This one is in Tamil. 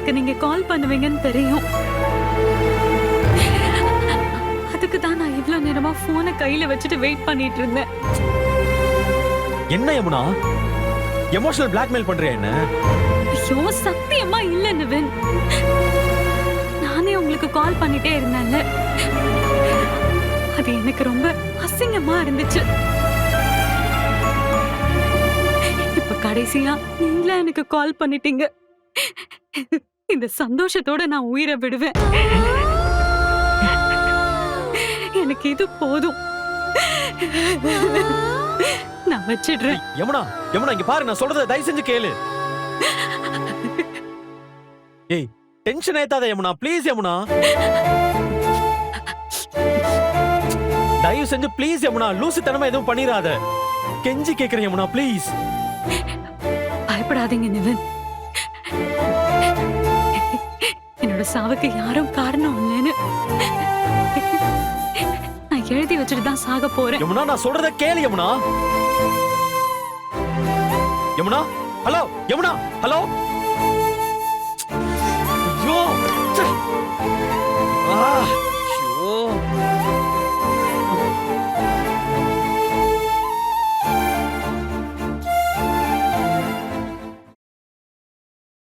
எனக்கு நீங்க கால் பண்ணுவீங்கன்னு தெரியும். அதுக்கு தான் நான் இவ்வளவு நேரமா போனை கையில வச்சுட்டு வெயிட் பண்ணிட்டு இருந்தேன். என்ன யமுனா, எமோஷனல் பிளாக்மெயில் பண்றியா என்ன? ஐயோ சத்தியமா இல்ல நிவின். நானே உங்களுக்கு கால் பண்ணிட்டே இருந்தேன்ல, அது எனக்கு ரொம்ப அசிங்கமா இருந்துச்சு. இப்ப கடைசியா நீங்களா எனக்கு கால் பண்ணிட்டீங்க. இந்த சந்தோஷத்தோட நான் உயிரை விடுவேன். எனக்கு இது போதும். நான் வச்சிடுறேன். யமுனா, யமுனா இங்க பாரு, நான் சொல்றத தயவு செஞ்சு கேளு. ஏய், டென்ஷன் ஏத்தாத யமுனா, ப்ளீஸ் யமுனா. தயவு செஞ்சு ப்ளீஸ் யமுனா, லூசுத்தனமா எதுவும் பண்ணிராத. கெஞ்சி கேக்குறேன் யமுனா, ப்ளீஸ். பயப்படாதீங்க நிவின். என்னோட சாவுக்கு யாரும் காரணம் இல்லைன்னு நான் எழுதி வச்சுட்டு தான் சாக போறேன். யமுனா, நான் சொல்றத கேளு யமுனா. Yamuna, hello Yamuna, hello.